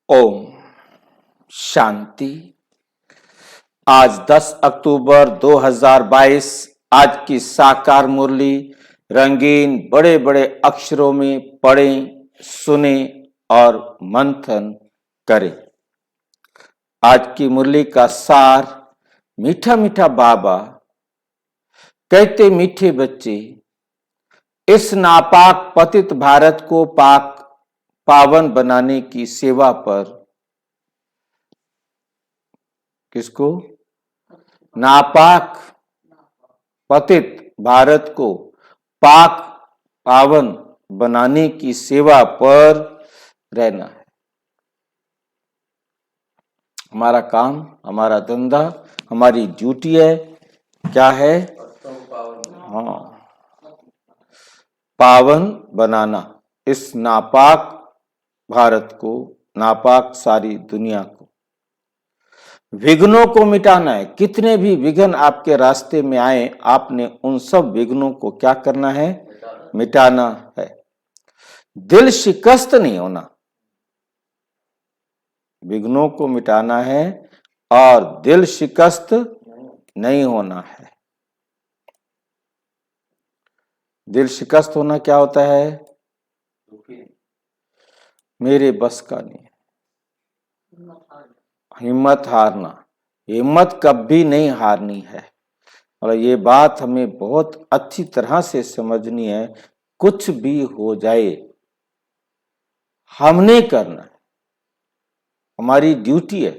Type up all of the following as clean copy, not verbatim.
ओम शांति। आज 10 अक्टूबर 2022। आज की साकार मुरली रंगीन बड़े बड़े अक्षरों में पढ़ें, सुने और मंथन करें। आज की मुरली का सार, मीठा मीठा बाबा कहते, मीठे बच्चे, इस नापाक पतित भारत को पाक पावन बनाने की सेवा पर, किसको? नापाक पतित भारत को पाक पावन बनाने की सेवा पर रहना है। हमारा काम, हमारा धंधा, हमारी ड्यूटी है। क्या है? हाँ, पावन बनाना इस नापाक भारत को, नापाक सारी दुनिया को। विघ्नों को मिटाना है। कितने भी विघ्न आपके रास्ते में आए, आपने उन सब विघ्नों को क्या करना है? मिटाना है। दिल शिकस्त नहीं होना, विघ्नों को मिटाना है और दिल शिकस्त नहीं होना है। दिल शिकस्त होना क्या होता है? मेरे बस का नहीं, हिम्मत हारना। हिम्मत कभी नहीं हारनी है और ये बात हमें बहुत अच्छी तरह से समझनी है। कुछ भी हो जाए, हमने करना है, हमारी ड्यूटी है,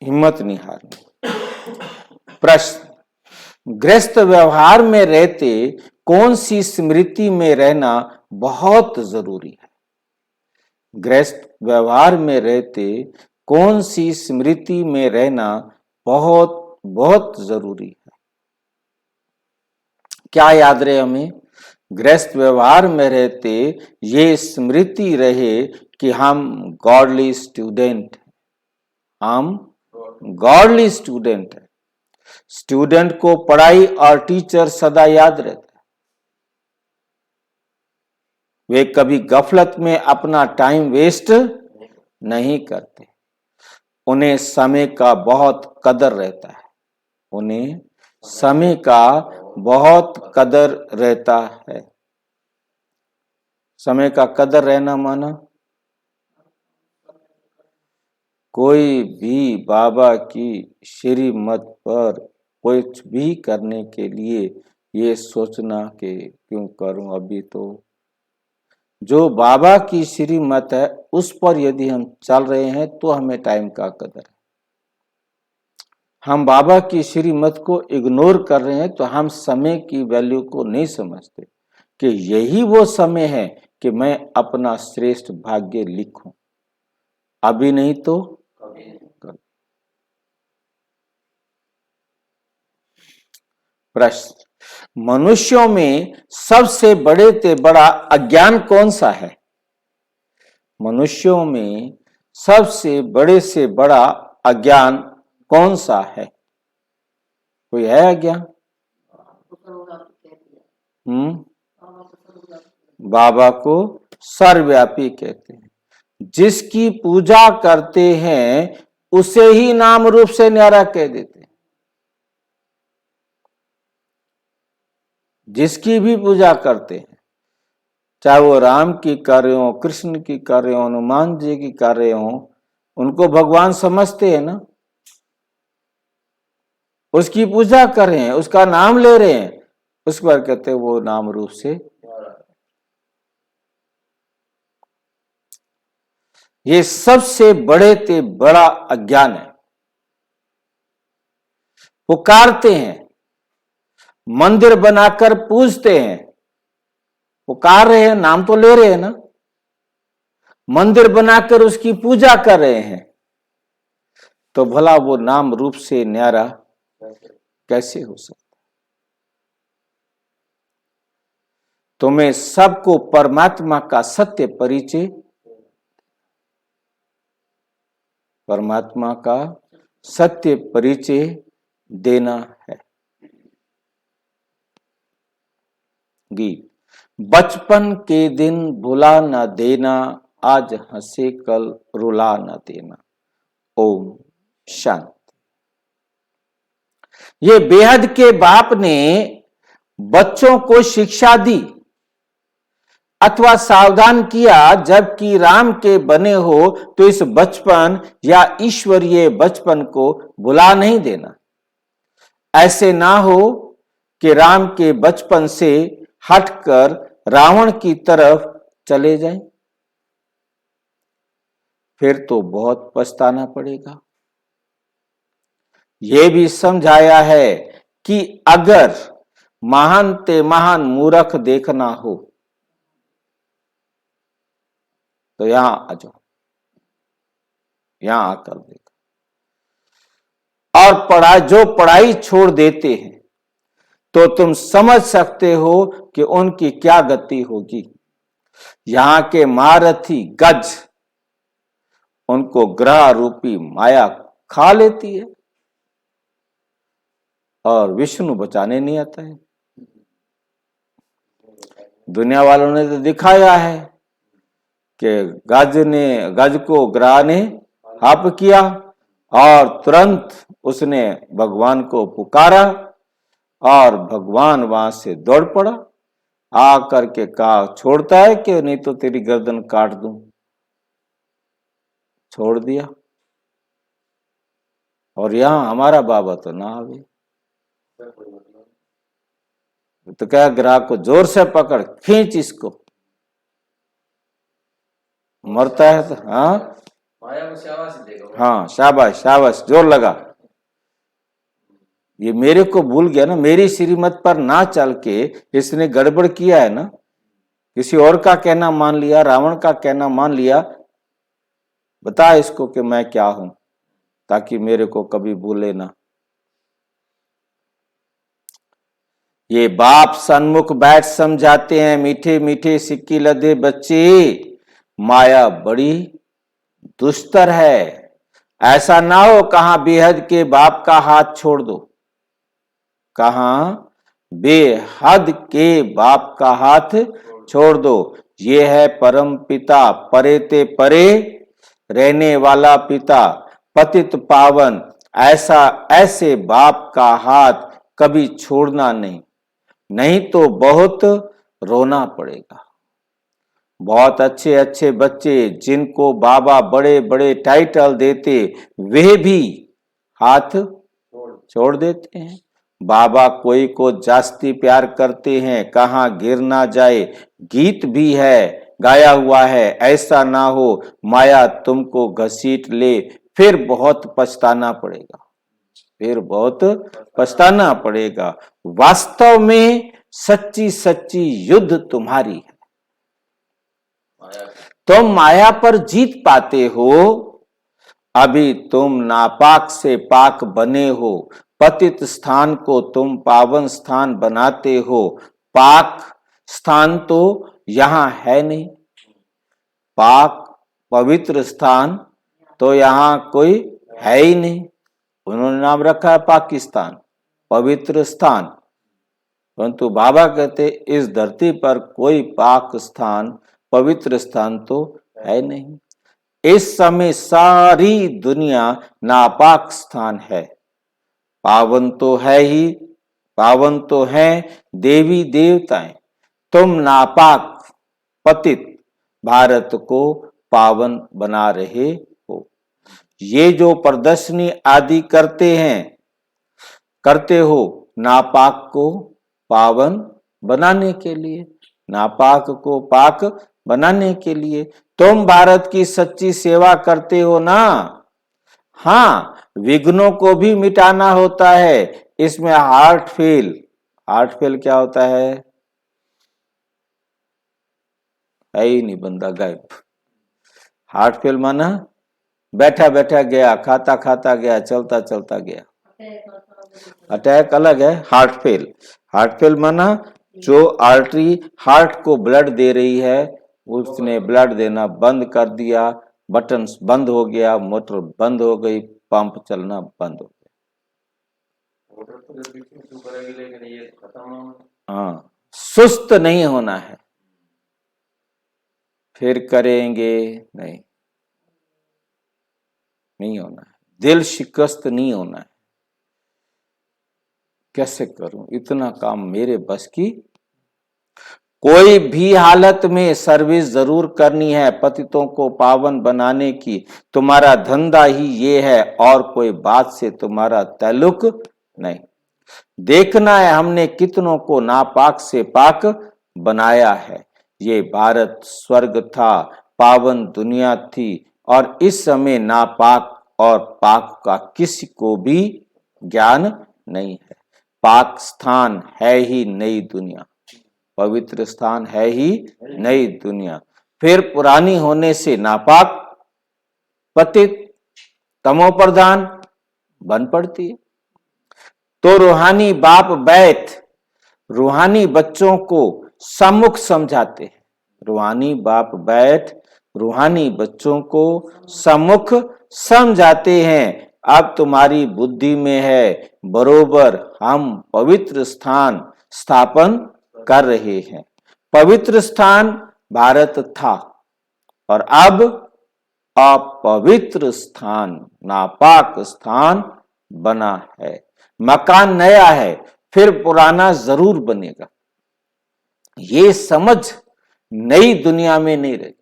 हिम्मत नहीं हारनी। प्रश्न, गृहस्थ व्यवहार में रहते कौन सी स्मृति में रहना बहुत जरूरी है? गृहस्थ व्यवहार में रहते कौन सी स्मृति में रहना बहुत बहुत जरूरी है? क्या याद रहे हमें? गृहस्थ व्यवहार में रहते ये स्मृति रहे कि हम गॉडली स्टूडेंट, हम गॉडली स्टूडेंट है। स्टूडेंट को पढ़ाई और टीचर सदा याद रहता है। वे कभी गफलत में अपना टाइम वेस्ट नहीं करते। उन्हें समय का बहुत कदर रहता है। उन्हें समय का बहुत कदर रहता है। समय का कदर रहना माना, कोई भी बाबा की श्रीमत पर कुछ भी करने के लिए ये सोचना कि क्यों करूं, अभी तो जो बाबा की श्रीमत है उस पर यदि हम चल रहे हैं तो हमें टाइम का कदर है। हम बाबा की श्रीमत को इग्नोर कर रहे हैं तो हम समय की वैल्यू को नहीं समझते कि यही वो समय है कि मैं अपना श्रेष्ठ भाग्य लिखूं। अभी नहीं तो कल। प्रश्न, मनुष्यों में सबसे बड़े से बड़ा अज्ञान कौन सा है? मनुष्यों में सबसे बड़े से बड़ा अज्ञान कौन सा है? कोई है अज्ञान? बाबा को सर्वव्यापी कहते हैं। जिसकी पूजा करते हैं उसे ही नाम रूप से न्यारा कह देते हैं। जिसकी भी पूजा करते हैं, चाहे वो राम की कर रहे हो, कृष्ण की कर रहे हो, हनुमान जी की कर रहे हो, उनको भगवान समझते हैं ना। उसकी पूजा कर रहे हैं, उसका नाम ले रहे हैं, उस पर कहते हैं वो नाम रूप से। ये सबसे बड़े से बड़ा अज्ञान है। पुकारते हैं, मंदिर बनाकर पूजते हैं, पुकार रहे हैं, नाम तो ले रहे हैं ना, मंदिर बनाकर उसकी पूजा कर रहे हैं, तो भला वो नाम रूप से न्यारा कैसे हो सकता? तुम्हें सबको परमात्मा का सत्य परिचय, परमात्मा का सत्य परिचय देना है। गीत, बचपन के दिन भुला न देना, आज हंसे कल रुला न देना। ओम शांति। ये बेहद के बाप ने बच्चों को शिक्षा दी अथवा सावधान किया, जबकि राम के बने हो तो इस बचपन या ईश्वरीय बचपन को भुला नहीं देना। ऐसे ना हो कि राम के बचपन से हटकर रावण की तरफ चले जाएं, फिर तो बहुत पछताना पड़ेगा। यह भी समझाया है कि अगर महान ते महान मूर्ख देखना हो तो यहां आ जाओ, यहां आकर देखो। और जो पढ़ाई छोड़ देते हैं तो तुम समझ सकते हो कि उनकी क्या गति होगी। यहां के महारथी गज उनको ग्रह रूपी माया खा लेती है और विष्णु बचाने नहीं आता है। दुनिया वालों ने तो दिखाया है कि गज को ग्रह ने हाप किया और तुरंत उसने भगवान को पुकारा और भगवान वहां से दौड़ पड़ा, आ करके कहा छोड़ता है कि नहीं तो तेरी गर्दन काट दूं। छोड़ दिया। और यहां हमारा बाबा तो ना आवे, तो क्या ग्राह को जोर से पकड़ खींच, इसको मरता है तो हाँ शाबाश शाबाश जोर लगा। ये मेरे को भूल गया ना, मेरी श्रीमत पर ना चल के इसने गड़बड़ किया है ना, किसी और का कहना मान लिया, रावण का कहना मान लिया। बता इसको कि मैं क्या हूं, ताकि मेरे को कभी भूले ना। ये बाप सन्मुख बैठ समझाते हैं, मीठे मीठे सिक्की लदे बच्चे, माया बड़ी दुस्तर है। ऐसा ना हो कहां बेहद के बाप का हाथ छोड़ दो, कहां बेहद के बाप का हाथ छोड़ दो। ये है परम पिता, परे ते परे रहने वाला पिता, पतित पावन। ऐसे बाप का हाथ कभी छोड़ना नहीं, नहीं तो बहुत रोना पड़ेगा। बहुत अच्छे अच्छे बच्चे जिनको बाबा बड़े बड़े टाइटल देते, वे भी हाथ छोड़ देते हैं। बाबा कोई को जास्ती प्यार करते हैं, कहां गिर ना जाए, गीत भी है गाया हुआ है, ऐसा ना हो माया तुमको घसीट ले, फिर बहुत पछताना पड़ेगा, फिर बहुत पछताना पड़ेगा। वास्तव में सच्ची सच्ची युद्ध तुम्हारी है। तुम माया पर जीत पाते हो, अभी तुम नापाक से पाक बने हो, पतित स्थान को तुम पावन स्थान बनाते हो। पाक स्थान तो यहां है नहीं, पाक पवित्र स्थान तो यहां कोई है ही नहीं। उन्होंने नाम रखा है पाकिस्तान, पवित्र स्थान, परंतु बाबा कहते इस धरती पर कोई पाक स्थान पवित्र स्थान तो है नहीं। इस समय सारी दुनिया नापाक स्थान है। पावन तो है ही, पावन तो है देवी देवताएं। तुम नापाक पतित भारत को पावन बना रहे हो। ये जो प्रदर्शनी आदि करते हो नापाक को पावन बनाने के लिए, नापाक को पाक बनाने के लिए। तुम भारत की सच्ची सेवा करते हो ना। हाँ, विघ्नों को भी मिटाना होता है। इसमें हार्ट फेल क्या होता है ही नहीं, बंदा गायब। हार्ट फेल माना बैठा बैठा गया, खाता खाता गया, चलता चलता गया। अटैक अलग है, हार्ट फेल माना जो आर्टरी हार्ट को ब्लड दे रही है उसने ब्लड देना बंद कर दिया, बटन बंद हो गया, मोटर बंद हो गई, पंप चलना बंद हो गया। हाँ, सुस्त नहीं होना है। फिर करेंगे, नहीं, नहीं होना है। दिल शिकस्त नहीं होना है। कैसे करूं, इतना काम मेरे बस की। कोई भी हालत में सर्विस जरूर करनी है पतितों को पावन बनाने की। तुम्हारा धंधा ही ये है और कोई बात से तुम्हारा ताल्लुक नहीं। देखना है हमने कितनों को नापाक से पाक बनाया है। ये भारत स्वर्ग था, पावन दुनिया थी, और इस समय नापाक और पाक का किसी को भी ज्ञान नहीं है। पाक स्थान है ही नई दुनिया, पवित्र स्थान है ही नई दुनिया। फिर पुरानी होने से नापाक, पतित, तमोप्रधान बन पड़ती है। तो रूहानी बाप बैठ रूहानी बच्चों को सम्मुख समझाते हैं। रूहानी बाप बैठ रूहानी बच्चों को सम्मुख समझाते हैं। अब तुम्हारी बुद्धि में है, बरोबर हम पवित्र स्थान स्थापन कर रहे हैं। पवित्र स्थान भारत था और अब अपवित्र स्थान, नापाक स्थान बना है। मकान नया है, फिर पुराना जरूर बनेगा। ये समझ नई दुनिया में नहीं रहती।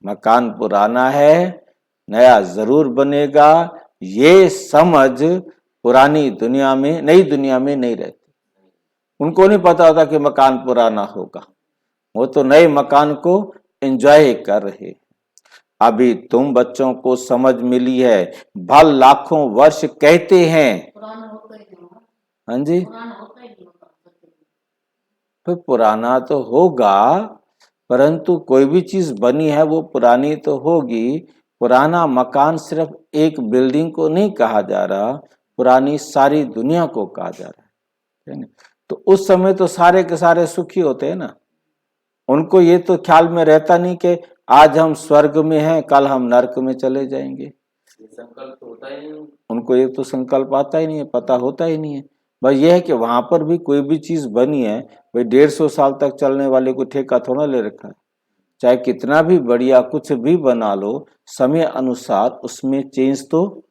मकान पुराना है, नया जरूर बनेगा, ये समझ पुरानी दुनिया में, नई दुनिया में नहीं रहती। उनको नहीं पता होता कि मकान पुराना होगा, वो तो नए मकान को एंजॉय कर रहे। अभी तुम बच्चों को समझ मिली है, भल लाखों वर्ष कहते हैं। हाँ जी, तो पुराना तो होगा, परंतु कोई भी चीज बनी है वो पुरानी तो होगी। पुराना मकान सिर्फ एक बिल्डिंग को नहीं कहा जा रहा, पुरानी सारी दुनिया को कहा जा रहा है। तो उस समय तो सारे के सारे सुखी होते हैं ना। उनको ये तो ख्याल में रहता नहीं कि आज हम स्वर्ग में हैं, कल हम नरक में चले जाएंगे। संकल्प होता ही नहीं, उनको ये तो संकल्प आता ही नहीं है, पता होता ही नहीं है। बस ये है कि वहां पर भी कोई भी चीज बनी है, भाई 150 साल तक चलने वाले को ठेका थोड़ा ले रखा है। चाहे कितना भी बढ़िया कुछ भी बना लो, समय अनुसार उसमें चेंज तो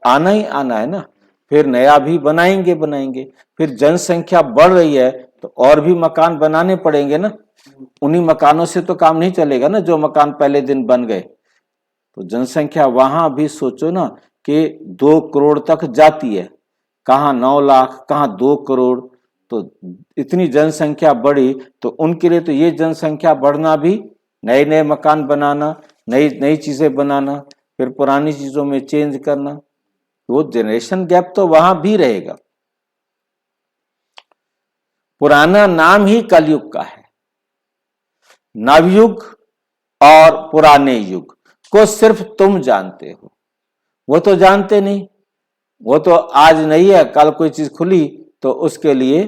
आना ही आना है ना। फिर नया भी बनाएंगे। फिर जनसंख्या बढ़ रही है तो और भी मकान बनाने पड़ेंगे ना। उन्हीं मकानों से तो काम नहीं चलेगा ना जो मकान पहले दिन बन गए। तो जनसंख्या वहां भी सोचो ना कि 2 करोड़ तक जाती है, कहाँ 9 लाख, कहाँ 2 करोड़। तो इतनी जनसंख्या बढ़ी तो उनके लिए तो ये जनसंख्या बढ़ना भी, नए नए मकान बनाना, नई नई चीजें बनाना, फिर पुरानी चीजों में चेंज करना, वो जनरेशन गैप तो वहां भी रहेगा। पुराना नाम ही कलयुग का है। नवयुग और पुराने युग को सिर्फ तुम जानते हो, वो तो जानते नहीं। वो तो आज नहीं है, कल कोई चीज खुली तो उसके लिए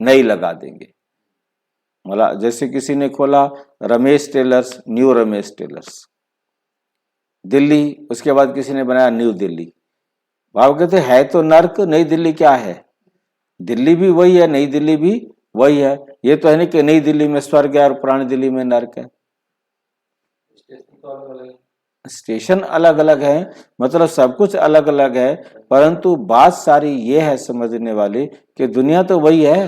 नई लगा देंगे। मतलब जैसे किसी ने खोला Ramesh tailors, new Ramesh tailors Delhi, उसके बाद किसी ने बनाया न्यू दिल्ली। भाव कहते है तो नर्क, नई दिल्ली क्या है? दिल्ली भी वही है, नई दिल्ली भी वही है। ये तो है नहीं कि नई दिल्ली में स्वर्ग है और पुरानी दिल्ली में नर्क है। स्टेशन अलग अलग है, मतलब सब कुछ अलग अलग है, परंतु बात सारी ये है समझने वाली कि दुनिया तो वही है।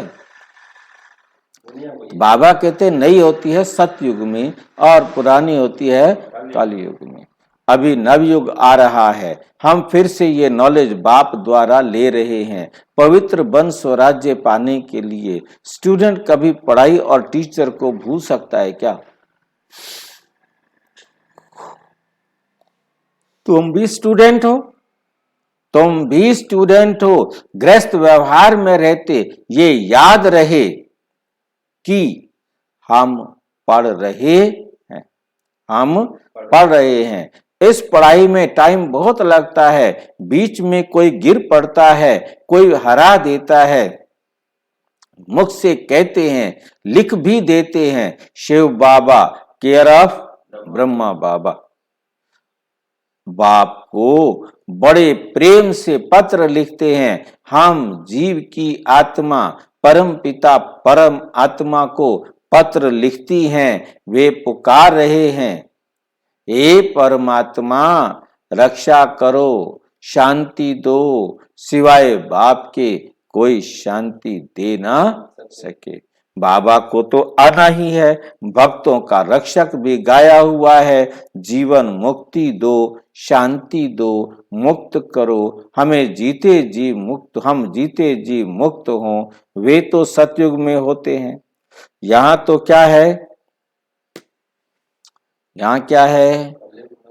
बाबा कहते नई होती है सतयुग में और पुरानी होती है कलयुग में। अभी नवयुग आ रहा है, हम फिर से ये नॉलेज बाप द्वारा ले रहे हैं। पवित्र वन स्वराज्य पाने के लिए स्टूडेंट कभी पढ़ाई और टीचर को भूल सकता है क्या? तुम भी स्टूडेंट हो, तुम भी स्टूडेंट हो। गृहस्थ व्यवहार में रहते ये याद रहे कि हम पढ़ रहे हैं, हम पढ़ रहे हैं। इस पढ़ाई में टाइम बहुत लगता है, बीच में कोई गिर पड़ता है, कोई हरा देता है। मुख से कहते हैं, लिख भी देते हैं, शिव बाबा केयर ऑफ ब्रह्मा बाबा। बाप को बड़े प्रेम से पत्र लिखते हैं, हम जीव की आत्मा परम पिता परम आत्मा को पत्र लिखती हैं, वे पुकार रहे हैं, हे परमात्मा रक्षा करो, शांति दो, सिवाय बाप के कोई शांति दे ना सके। बाबा को तो आना ही है, भक्तों का रक्षक भी गाया हुआ है, जीवन मुक्ति दो, शांति दो, मुक्त करो, हमें जीते जी मुक्त, हम जीते जी मुक्त हों। वे तो सतयुग में होते हैं। यहाँ तो क्या है, यहाँ क्या है,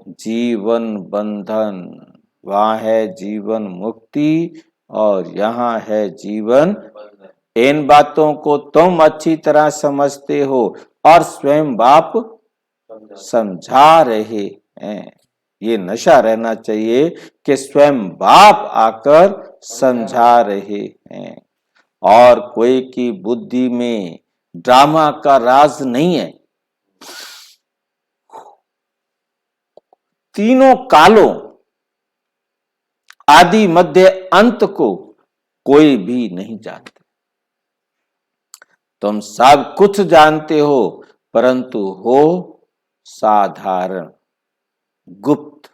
जीवन बंधन, वहां है जीवन मुक्ति और यहाँ है जीवन। इन बातों को तुम अच्छी तरह समझते हो और स्वयं बाप समझा रहे हैं। ये नशा रहना चाहिए कि स्वयं बाप आकर समझा रहे हैं और कोई की बुद्धि में ड्रामा का राज नहीं है। तीनों कालों आदि मध्य अंत को कोई भी नहीं जानते। तुम सब कुछ जानते हो परंतु हो साधारण, गुप्त।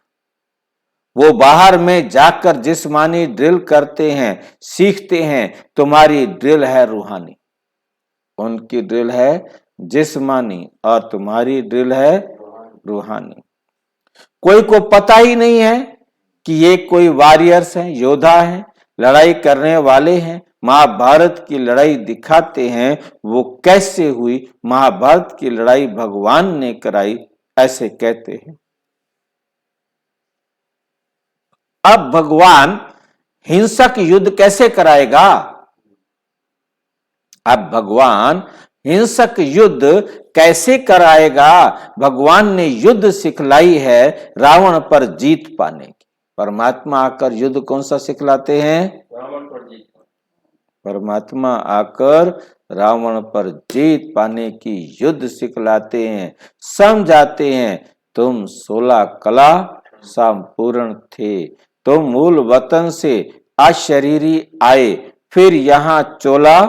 वो बाहर में जाकर जिस्मानी ड्रिल करते हैं, सीखते हैं। तुम्हारी ड्रिल है रूहानी, उनकी ड्रिल है जिस्मानी और तुम्हारी ड्रिल है रूहानी। कोई को पता ही नहीं है कि ये कोई वॉरियर्स हैं, योद्धा हैं, लड़ाई करने वाले हैं। महाभारत की लड़ाई दिखाते हैं, वो कैसे हुई, महाभारत की लड़ाई भगवान ने कराई, ऐसे कहते हैं। अब भगवान हिंसक युद्ध कैसे कराएगा? अब भगवान हिंसक युद्ध कैसे कराएगा? भगवान ने युद्ध सिखलाई है रावण पर जीत पाने की। परमात्मा आकर युद्ध कौन सा सिखलाते हैं? रावण पर जीत। परमात्मा आकर रावण पर जीत पाने की युद्ध सिखलाते हैं, समझाते हैं। तुम 16 कला संपूर्ण थे, तुम मूल वतन से अशरीरी आए, फिर यहाँ चोला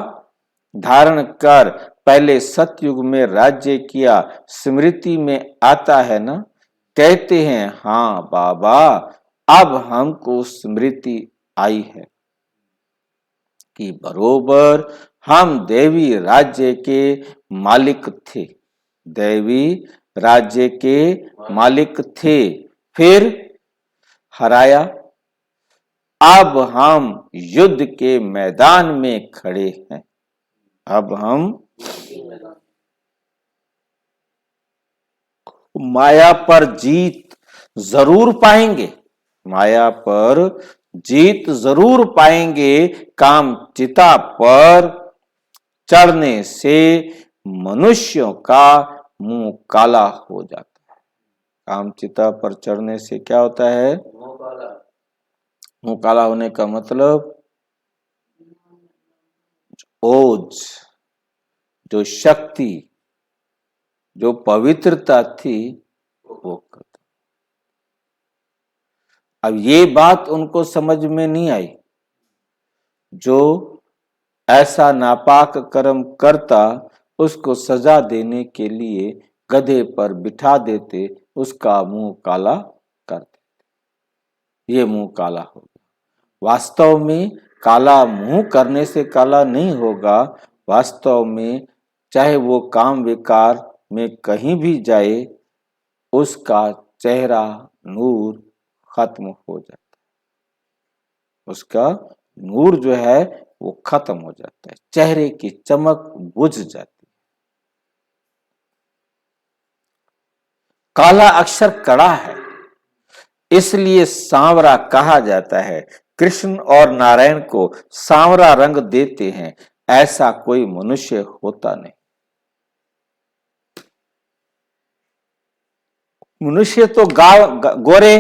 धारण कर पहले सतयुग में राज्य किया। स्मृति में आता है ना? कहते हैं हाँ बाबा, अब हमको स्मृति आई है कि बरोबर हम देवी राज्य के मालिक थे, देवी राज्य के मालिक थे, फिर हराया। अब हम युद्ध के मैदान में खड़े हैं। अब हम माया पर जीत जरूर पाएंगे, माया पर जीत जरूर पाएंगे। काम चिता पर चढ़ने से मनुष्यों का मुंह काला हो जाता है। काम चिता पर चढ़ने से क्या होता है? मुंह काला होने का मतलब ओज, जो शक्ति, जो पवित्रता थी वो खत्म। अब ये बात उनको समझ में नहीं आई। जो ऐसा नापाक कर्म करता उसको सजा देने के लिए गधे पर बिठा देते, उसका मुंह काला कर देते। ये मुंह काला हो गया। वास्तव में काला मुंह करने से काला नहीं होगा। वास्तव में चाहे वो काम विकार में कहीं भी जाए, उसका चेहरा नूर खत्म हो जाता है, उसका नूर जो है वो खत्म हो जाता है, चेहरे की चमक बुझ जाती है। काला अक्षर कड़ा है, इसलिए सांवरा कहा जाता है। कृष्ण और नारायण को सांवरा रंग देते हैं, ऐसा कोई मनुष्य होता नहीं। मनुष्य तो गोरे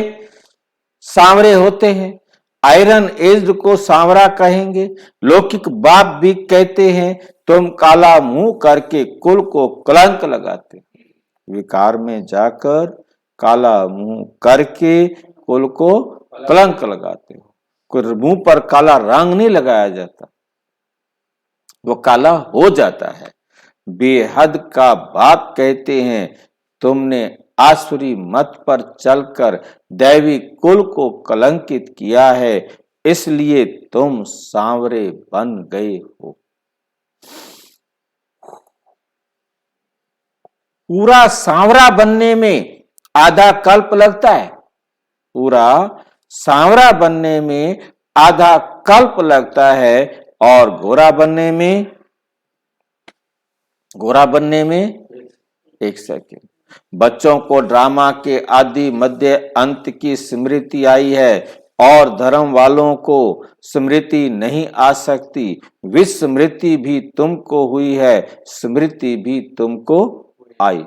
सांवरे होते हैं। आयरन एज्ड को सांवरा कहेंगे। लौकिक बाप भी कहते हैं तुम काला मुंह करके कुल को कलंक लगाते। विकार में जाकर काला मुंह करके कुल को कलंक लगाते हो। कोई मुंह पर काला रंग नहीं लगाया जाता, वो काला हो जाता है। बेहद का बाप कहते हैं। तुमने आसुरी मत पर चलकर दैवी कुल को कलंकित किया है, इसलिए तुम सांवरे बन गए हो। पूरा सांवरा बनने में आधा कल्प लगता है। पूरा सांवरा बनने में आधा कल्प लगता है और गोरा बनने में 1 सेकंड। बच्चों को ड्रामा के आदि मध्य अंत की स्मृति आई है और धर्म वालों को स्मृति नहीं आ सकती। विस्मृति भी तुमको हुई है, स्मृति भी तुमको आई।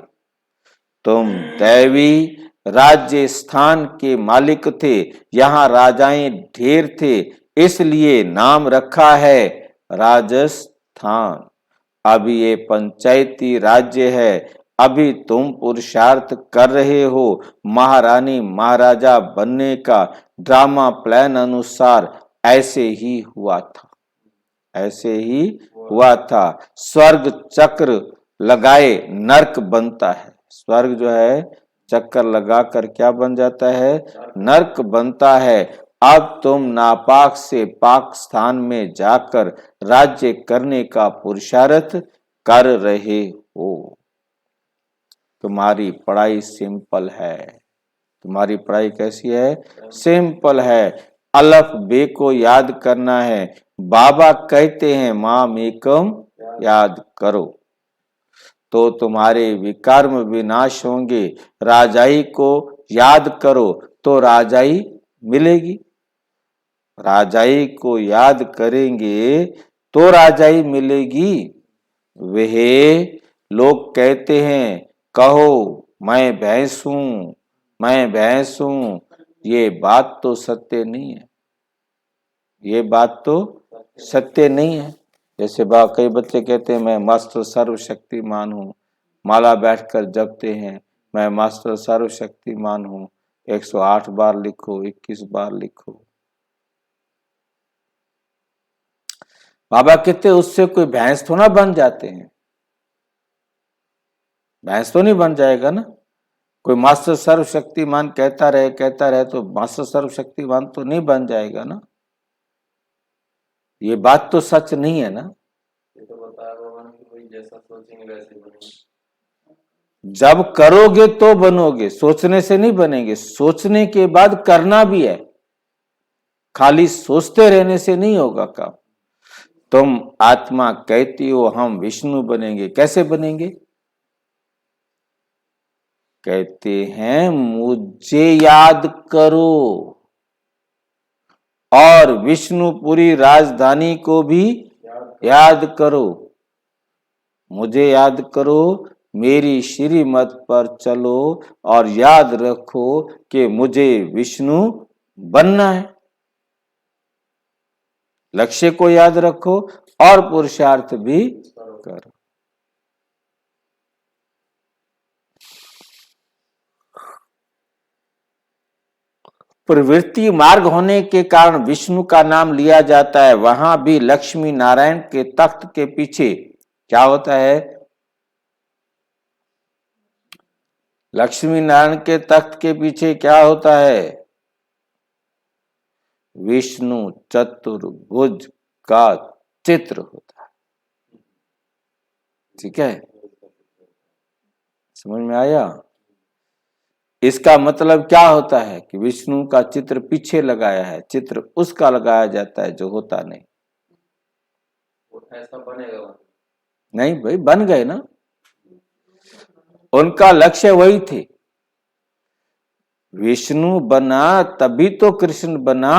तुम दैवी राज्य स्थान के मालिक थे, यहाँ राजाएं ढेर थे, इसलिए नाम रखा है राजस्थान। अभी ये पंचायती राज्य है। अभी तुम पुरुषार्थ कर रहे हो महारानी महाराजा बनने का। ड्रामा प्लान अनुसार ऐसे ही हुआ था, ऐसे ही हुआ था। स्वर्ग चक्र लगाए नरक बनता है। स्वर्ग जो है चक्कर लगाकर क्या बन जाता है? नरक बनता है। अब तुम नापाक से पाक स्थान में जाकर राज्य करने का पुरुषार्थ कर रहे हो। तुम्हारी पढ़ाई सिंपल है। तुम्हारी पढ़ाई कैसी है? सिंपल है। अलफ बे को याद करना है। बाबा कहते हैं माम एकम याद करो तो तुम्हारे विकर्म विनाश होंगे। राजाई को याद करो तो राजाई मिलेगी। राजाई को याद करेंगे तो राजाई मिलेगी। वह लोग कहते हैं कहो मैं भैंस हूं, मैं भैंस हूं। ये बात तो सत्य नहीं है, ये बात तो सत्य नहीं है। जैसे कई बच्चे कहते हैं मैं मास्टर सर्वशक्तिमान हूं, माला बैठकर जपते हैं मैं मास्टर सर्वशक्तिमान हूं। 108 बार लिखो, 21 बार लिखो। बाबा कहते उससे कोई भैंस थोड़ा बन जाते हैं। भैंस तो नहीं बन जाएगा ना। कोई मास्टर सर्वशक्तिमान कहता रहे तो मास्टर सर्वशक्तिमान तो नहीं बन जाएगा ना। ये बात तो सच नहीं है ना। ये तो बताया भगवान कि कोई जैसा सोचेंगे वैसे बनेंगे। जब करोगे तो बनोगे, सोचने से नहीं बनेंगे। सोचने के बाद करना भी है, खाली सोचते रहने से नहीं होगा काम। तुम आत्मा कहती हो हम विष्णु बनेंगे, कैसे बनेंगे? कहते हैं मुझे याद करो और विष्णुपुरी राजधानी को भी याद करो। मुझे याद करो, मेरी श्रीमत पर चलो और याद रखो कि मुझे विष्णु बनना है। लक्ष्य को याद रखो और पुरुषार्थ भी करो। प्रवृत्ति मार्ग होने के कारण विष्णु का नाम लिया जाता है। वहां भी लक्ष्मी नारायण के तख्त के पीछे क्या होता है? लक्ष्मी नारायण के तख्त के पीछे क्या होता है? विष्णु चतुर्भुज का चित्र होता है। ठीक है, समझ में आया? इसका मतलब क्या होता है कि विष्णु का चित्र पीछे लगाया है। चित्र उसका लगाया जाता है जो होता नहीं। ऐसा बनेगा नहीं भाई, बन गए ना। उनका लक्ष्य वही थे। विष्णु बना तभी तो कृष्ण बना।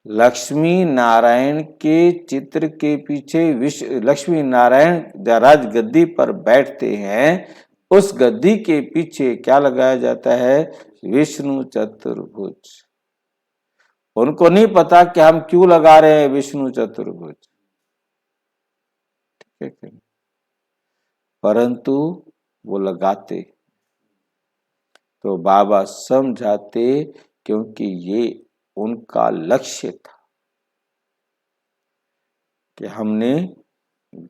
लक्ष्मी नारायण के चित्र के पीछे लक्ष्मी नारायण राज गद्दी पर बैठते हैं, उस गद्दी के पीछे क्या लगाया जाता है? विष्णु चतुर्भुज। उनको नहीं पता कि हम क्यों लगा रहे हैं विष्णु चतुर्भुज, ठीक है, परंतु वो लगाते। तो बाबा समझाते क्योंकि ये उनका लक्ष्य था कि हमने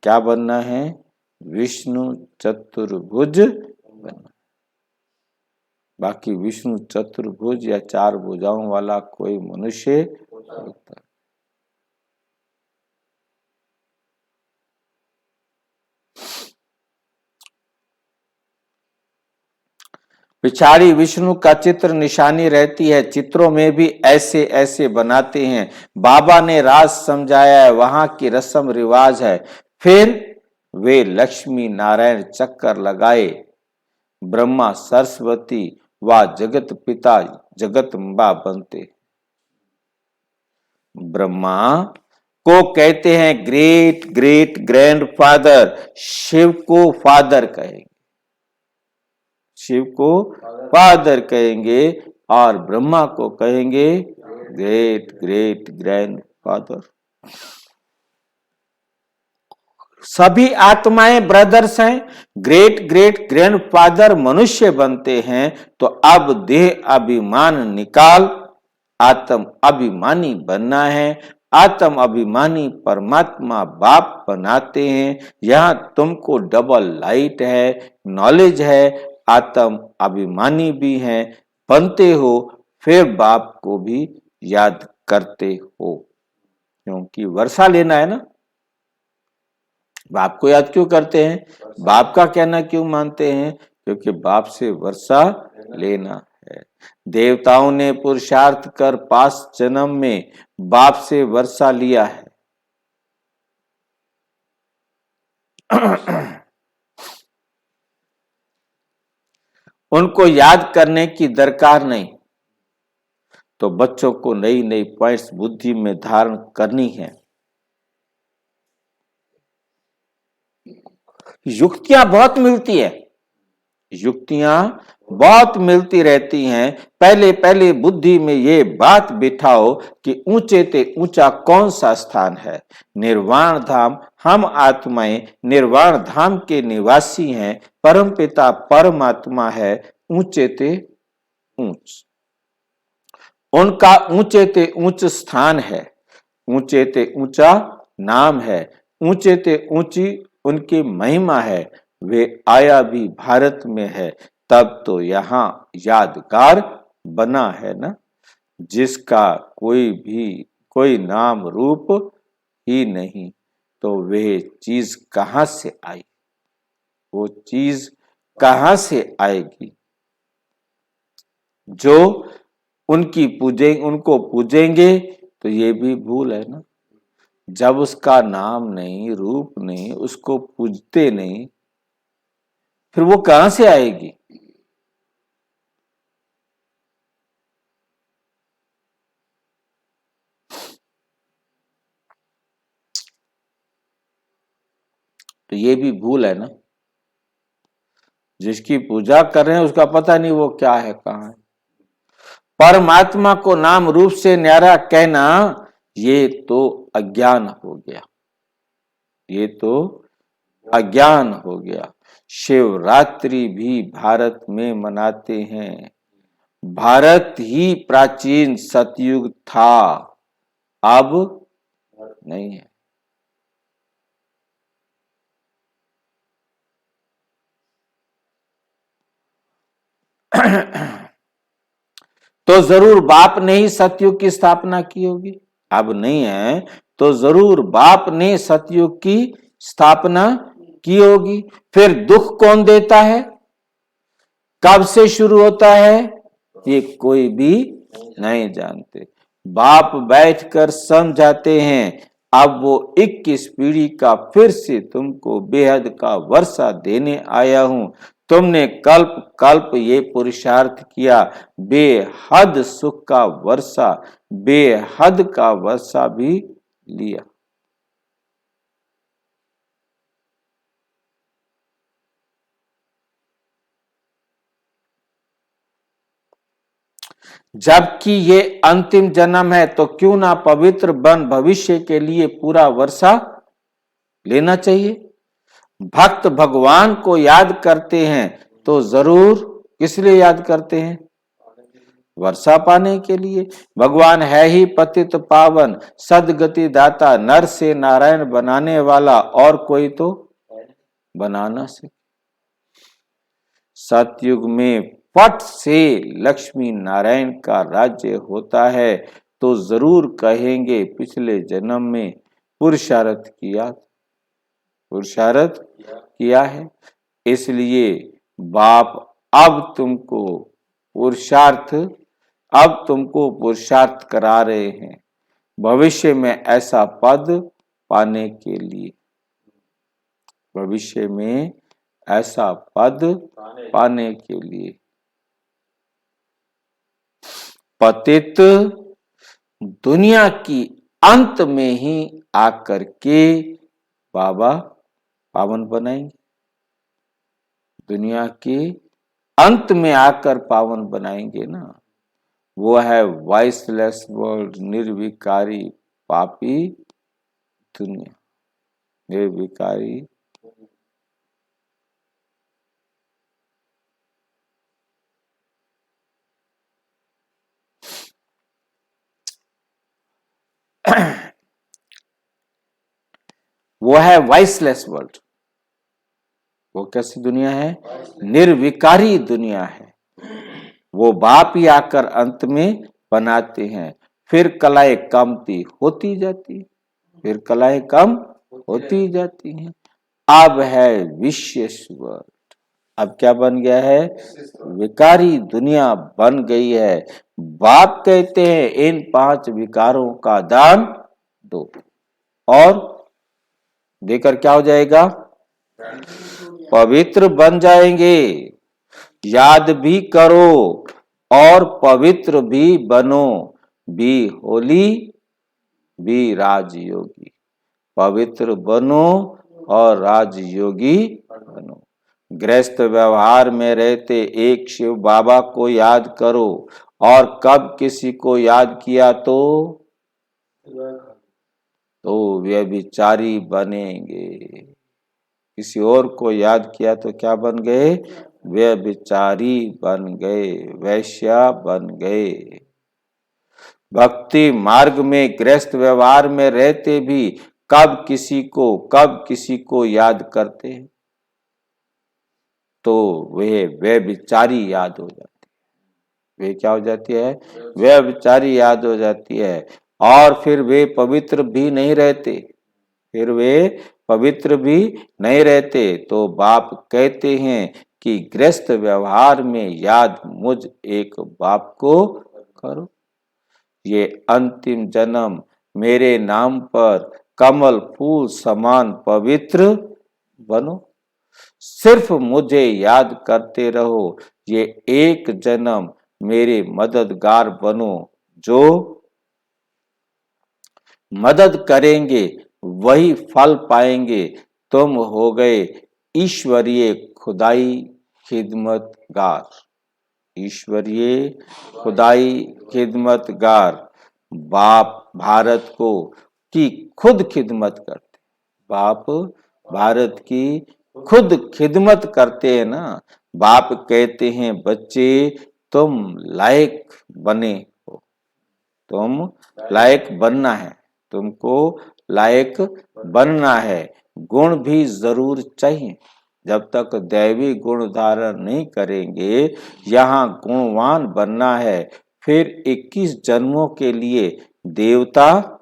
क्या बनना है? विष्णु चतुर्भुज बनना। बाकी विष्णु चतुर्भुज या 4 भुजाओं वाला कोई मनुष्य होता। पिछाड़ी विष्णु का चित्र निशानी रहती है। चित्रों में भी ऐसे ऐसे बनाते हैं। बाबा ने राज समझाया है, वहां की रस्म रिवाज है। फिर वे लक्ष्मी नारायण चक्कर लगाए, ब्रह्मा सरस्वती व जगत पिता जगदम्बा बनते। ब्रह्मा को कहते हैं ग्रेट ग्रेट ग्रैंडफादर, शिव को फादर कहेंगे, शिव को फादर कहेंगे और ब्रह्मा को कहेंगे ग्रेट ग्रेट ग्रैंडफादर। सभी आत्माएं ब्रदर्स हैं। ग्रेट ग्रेट ग्रैंडफादर मनुष्य बनते हैं तो अब देह अभिमान निकाल आत्म अभिमानी बनना है। आत्म अभिमानी परमात्मा बाप बनाते हैं। यहां तुमको डबल लाइट है, नॉलेज है, आत्म अभिमानी भी हैं, बनते हो, फिर बाप को भी याद करते हो, क्योंकि वर्षा लेना है ना। बाप को याद क्यों करते हैं? बाप का कहना क्यों मानते हैं? क्योंकि बाप से वर्षा लेना है। देवताओं ने पुरुषार्थ कर पास जन्म में बाप से वर्षा लिया है। उनको याद करने की दरकार नहीं। तो बच्चों को नई नई पॉइंट्स बुद्धि में धारण करनी है। युक्तियां बहुत मिलती है, युक्तियां बहुत मिलती रहती हैं। पहले पहले बुद्धि में ये बात बिठाओ कि ऊंचे ते ऊंचा कौन सा स्थान है। निर्वाण धाम, हम आत्माएं निर्वाण धाम के निवासी हैं। परमपिता परमात्मा है ऊंचे ते ऊंच, उनका ऊंचे ते ऊंच स्थान है, ऊंचे ते ऊंचा नाम है, ऊंचे ते ऊंची उनकी महिमा है। वे आया भी भारत में है, तब तो यहाँ यादगार बना है ना, जिसका कोई नाम रूप ही नहीं, तो वे चीज कहाँ से आई? वो चीज कहाँ से आएगी? जो उनको पूजेंगे तो ये भी भूल है ना। जब उसका नाम नहीं, रूप नहीं, उसको पूजते नहीं, फिर वो कहां से आएगी? तो ये भी भूल है ना। जिसकी पूजा कर रहे हैं उसका पता नहीं वो क्या है, कहां है। परमात्मा को नाम रूप से न्यारा कहना ये तो अज्ञान हो गया, ये तो अज्ञान हो गया। शिवरात्रि भी भारत में मनाते हैं। भारत ही प्राचीन सतयुग था, अब नहीं है। तो जरूर बाप ने ही सतयुग की स्थापना की होगी। अब नहीं है तो जरूर बाप ने सतयुग की स्थापना की होगी। फिर दुख कौन देता है, कब से शुरू होता है, ये कोई भी नहीं जानते। बाप बैठकर समझाते हैं। अब वो 21 पीढ़ी का फिर से तुमको बेहद का वर्षा देने आया हूं। तुमने कल्प कल्प ये पुरुषार्थ किया, बेहद सुख का वर्षा, बेहद का वर्षा भी लिया। जबकि ये अंतिम जन्म है तो क्यों ना पवित्र बन भविष्य के लिए पूरा वर्षा लेना चाहिए। भक्त भगवान को याद करते हैं तो जरूर किस लिए याद करते हैं? वर्षा पाने के लिए। भगवान है ही पतित पावन, सदगति दाता, नर से नारायण बनाने वाला, और कोई तो बना ना सके। सतयुग में पट से लक्ष्मी नारायण का राज्य होता है तो जरूर कहेंगे पिछले जन्म में पुरुषार्थ किया है। इसलिए बाप अब तुमको पुरुषार्थ करा रहे हैं भविष्य में ऐसा पद पाने के लिए, भविष्य में ऐसा पद पाने के लिए। पतित दुनिया की अंत में ही आकर के बाबा पावन बनाएंगे, दुनिया के अंत में आकर पावन बनाएंगे ना। वो है वॉइसलेस वर्ल्ड, निर्विकारी पापी दुनिया, निर्विकारी। वो है वॉइसलेस वर्ल्ड। वो कैसी दुनिया है? निर्विकारी दुनिया है। वो बाप ही आकर अंत में बनाते हैं, फिर कलाएं कमती होती जाती, फिर कलाएं कम होती जाती हैं। अब है विशेष वर्ल्ड। अब क्या बन गया है? विकारी दुनिया बन गई है। बाप कहते हैं इन 5 विकारों का दान दो, और देकर क्या हो जाएगा? पवित्र बन जाएंगे। याद भी करो और पवित्र भी बनो, बी होली बी राजयोगी। पवित्र बनो और राजयोगी बनो। गृहस्थ व्यवहार में रहते एक शिव बाबा को याद करो, और कब किसी को याद किया तो व्यभिचारी बनेंगे। किसी और को याद किया तो क्या बन गए? व्यभिचारी बन गए, वैश्या बन गए। भक्ति मार्ग में गृहस्थ व्यवहार में रहते भी कब किसी को याद करते हैं तो वे व्यभिचारी याद हो जाती है। वे क्या हो जाती है? व्यभिचारी याद हो जाती है। और फिर वे पवित्र भी नहीं रहते, तो बाप कहते हैं कि गृहस्थ व्यवहार में याद मुझ एक बाप को करो। ये अंतिम जन्म मेरे नाम पर कमल फूल समान पवित्र बनो। सिर्फ मुझे याद करते रहो। ये एक जन्म मेरे मददगार बनो। जो मदद करेंगे वही फल पाएंगे। तुम हो गए ईश्वरीय खुदाई खिदमतगार, ईश्वरीय खुदाई खिदमतगार। बाप भारत को की खुद खिदमत करते, बाप भारत की खुद खिदमत करते हैं ना। बाप कहते हैं बच्चे तुम लायक बने हो, तुम लायक बनना है, तुमको लायक बनना है। गुण भी जरूर चाहिए। जब तक दैवी गुण धारण नहीं करेंगे, यहाँ गुणवान बनना है। फिर 21 जन्मों के लिए देवता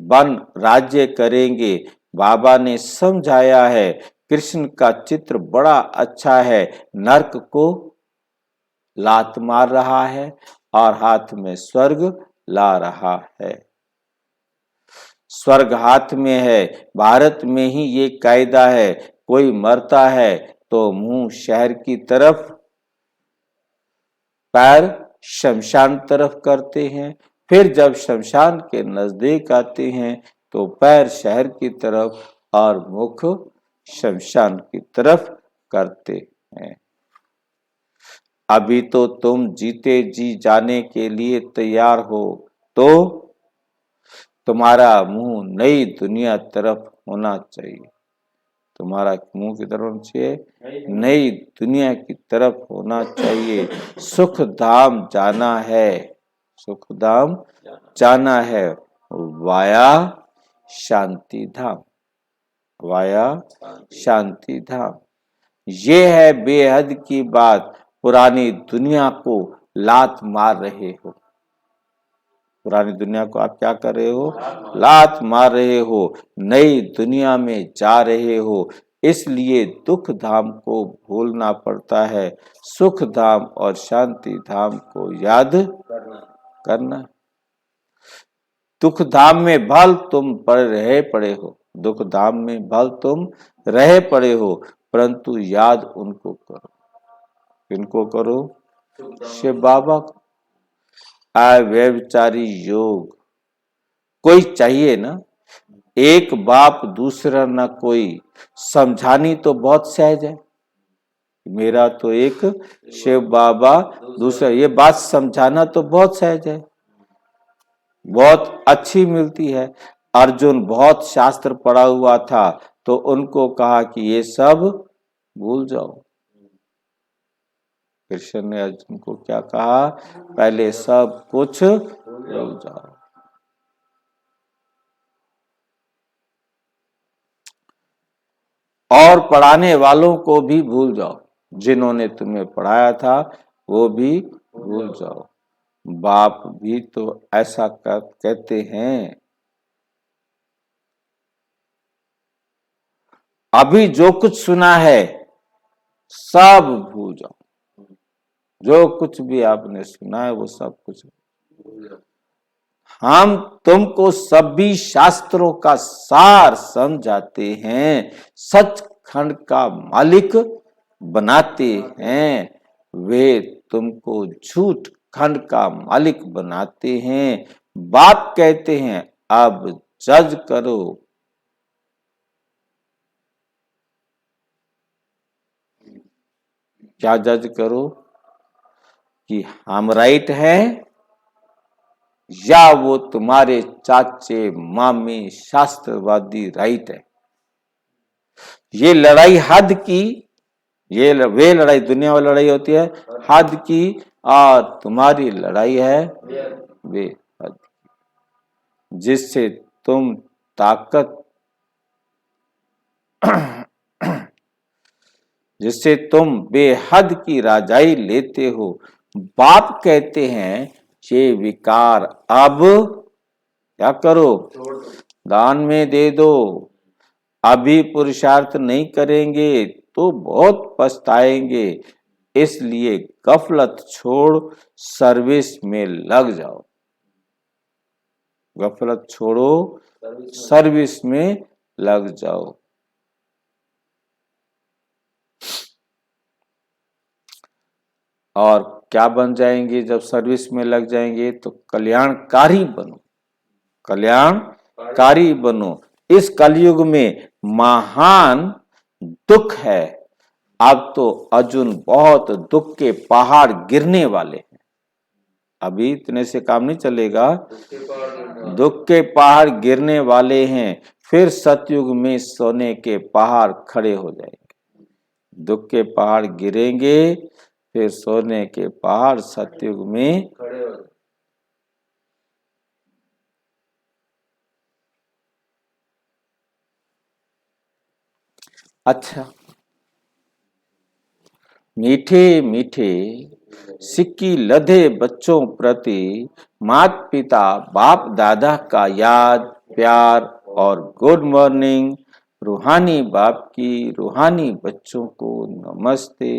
बन राज्य करेंगे। बाबा ने समझाया है कृष्ण का चित्र बड़ा अच्छा है। नरक को लात मार रहा है और हाथ में स्वर्ग ला रहा है। स्वर्ग हाथ में है। भारत में ही ये कायदा है, कोई मरता है तो मुंह शहर की तरफ, पैर शमशान तरफ करते हैं। फिर जब शमशान के नजदीक आते हैं तो पैर शहर की तरफ और मुख शमशान की तरफ करते हैं। अभी तो तुम जीते जी जाने के लिए तैयार हो, तो तुम्हारा मुंह नई दुनिया तरफ होना चाहिए। तुम्हारा मुंह की तरफ होना चाहिए, नई दुनिया की तरफ होना चाहिए। सुख धाम जाना है, सुख धाम जाना है, वाया शांति धाम, वाया शांति धाम। ये है बेहद की बात। पुरानी दुनिया को लात मार रहे हो, पुरानी दुनिया को आप क्या कर रहे हो, लात मार रहे हो, नई दुनिया में जा रहे हो, इसलिए दुख धाम को भूलना पड़ता है, सुख धाम और शांति धाम को याद करना। दुख धाम में भल तुम रहे पड़े हो, दुख धाम में भल तुम रहे पड़े हो, परंतु याद उनको करो। किनको करो? शिव बाबा को। व्यभिचारी योग कोई चाहिए ना, एक बाप दूसरा ना कोई, समझानी तो बहुत सहज है। मेरा तो एक शिव बाबा दूसरा, ये बात समझाना तो बहुत सहज है, बहुत अच्छी मिलती है। अर्जुन बहुत शास्त्र पढ़ा हुआ था तो उनको कहा कि ये सब भूल जाओ। कृष्ण ने अर्जुन को क्या कहा? पहले सब कुछ भूल जाओ। और पढ़ाने वालों को भी भूल जाओ, जिन्होंने तुम्हें पढ़ाया था वो भी भूल जाओ। बाप भी तो ऐसा कहते हैं। अभी जो कुछ सुना है सब भूल जाओ, जो कुछ भी आपने सुना है वो सब कुछ। हम तुमको सभी शास्त्रों का सार समझाते हैं, सचखंड का मालिक बनाते हैं, वे तुमको झूठ खंड का मालिक बनाते हैं। बाप कहते हैं अब जज करो। क्या जज करो? कि हम राइट हैं या वो तुम्हारे चाचे मामे शास्त्रवादी राइट है। ये लड़ाई हद की, ये वे लड़ाई दुनिया वाली लड़ाई होती है हद की, और तुम्हारी लड़ाई है वे हद की, जिससे तुम ताकत जिससे तुम बेहद की राजाई लेते हो। बाप कहते हैं ये विकार अब क्या करो? दान में दे दो। अभी पुरुषार्थ नहीं करेंगे तो बहुत पछताएंगे, इसलिए गफलत छोड़ सर्विस में लग जाओ। गफलत छोड़ो, सर्विस में लग जाओ। और क्या बन जाएंगे जब सर्विस में लग जाएंगे? तो कल्याणकारी बनो, कल्याणकारी बनो। इस कलयुग में महान दुख है। अब तो अर्जुन बहुत दुख के पहाड़ गिरने वाले हैं। अभी इतने से काम नहीं चलेगा, दुख के पहाड़ गिरने वाले हैं। फिर सतयुग में सोने के पहाड़ खड़े हो जाएंगे। दुख के पहाड़ गिरेंगे, फिर सोने के पहाड़ सतयुग में खड़े हो जाएंगे। अच्छा, मीठे मीठे सिक्की लधे बच्चों प्रति माता पिता बाप दादा का याद प्यार और गुड मॉर्निंग। रूहानी बाप की रूहानी बच्चों को नमस्ते।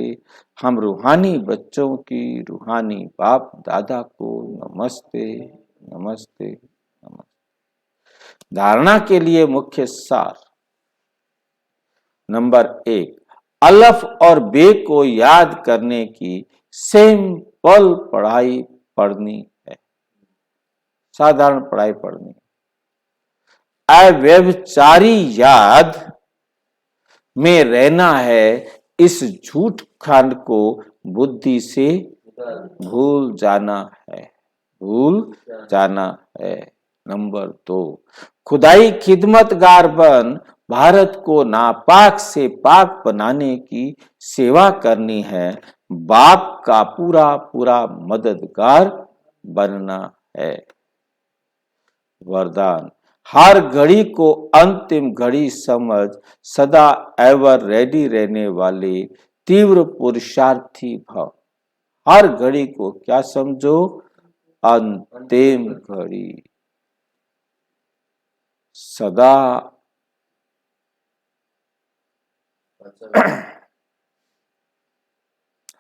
हम रूहानी बच्चों की रूहानी बाप दादा को नमस्ते नमस्ते नमस्ते। धारणा के लिए मुख्य सार। नंबर 1, अलफ और बे को याद करने की सिंपल पढ़ाई पढ़नी है, साधारण पढ़ाई पढ़नी। अव्यभिचारी याद में रहना है, इस झूठ खंड को बुद्धि से भूल जाना है, भूल जाना है। नंबर 2, खुदाई खिदमतगार बन भारत को नापाक से पाक बनाने की सेवा करनी है, बाप का पूरा पूरा मददगार बनना है। वरदान, हर घड़ी को अंतिम घड़ी समझ सदा एवर रेडी रहने वाले तीव्र पुरुषार्थी भव। हर घड़ी को क्या समझो? अंतिम घड़ी। सदा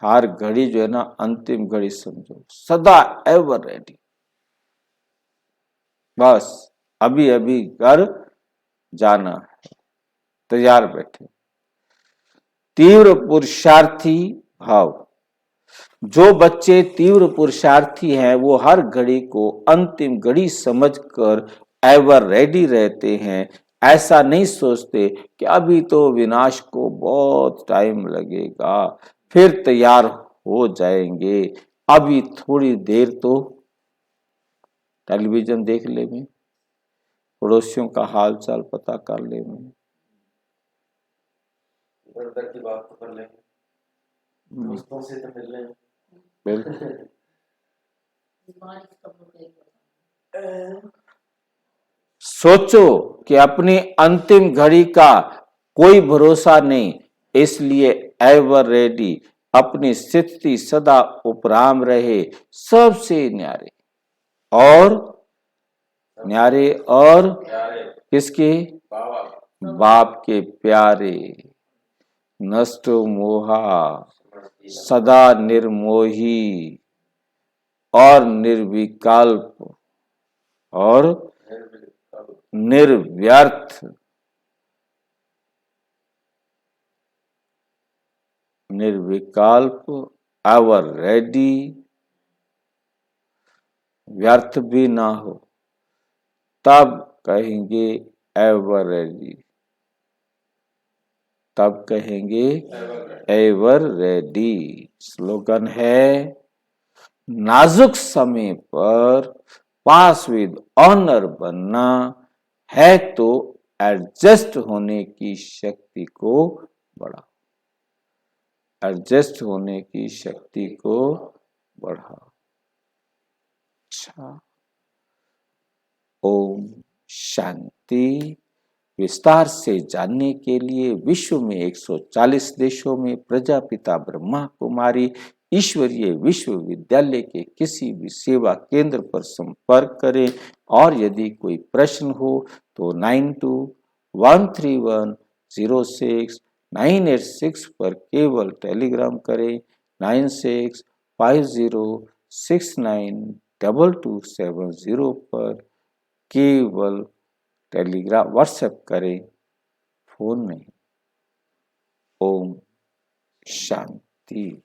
हर घड़ी जो है ना अंतिम घड़ी समझो, सदा एवर रेडी। बस अभी अभी घर जाना है, तैयार बैठे। तीव्र पुरुषार्थी भाव, जो बच्चे तीव्र पुरुषार्थी हैं वो हर घड़ी को अंतिम घड़ी समझकर एवर रेडी रहते हैं। ऐसा नहीं सोचते कि अभी तो विनाश को बहुत टाइम लगेगा, फिर तैयार हो जाएंगे, अभी थोड़ी देर तो टेलीविजन देख ले में, पड़ोसियों का हाल चाल पता कर ले में, इधर उधर की बात तो कर लेंगे, दोस्तों से तो मिल लेंगे। बिल्कुल। सोचो कि अपनी अंतिम घड़ी का कोई भरोसा नहीं, इसलिए एवर रेडी, अपनी स्थिति सदा उपराम रहे, सबसे न्यारे और न्यारे और प्यारे किसके? बाबा बाप के प्यारे। नष्ट मोहा, सदा निर्मोही और निर्विकल्प और निर्व्यर्थ। निर्विकल्प, एवर रेडी, व्यर्थ भी ना हो, तब कहेंगे एवर रेडी, तब कहेंगे एवर रेडी। स्लोगन है, नाजुक समय पर पास विद ऑनर बनना है तो एडजस्ट होने की शक्ति को बढ़ाओ, एडजस्ट होने की शक्ति को बढ़ाओ। अच्छा, ओम शांति। विस्तार से जानने के लिए विश्व में 140 देशों में प्रजापिता ब्रह्मा कुमारी ईश्वरीय विश्वविद्यालय के किसी भी सेवा केंद्र पर संपर्क करें, और यदि कोई प्रश्न हो तो 9213106986 पर केवल टेलीग्राम करें, 9650692270 पर केवल टेलीग्राम व्हाट्सएप करें, फोन नहीं। ओम शांति।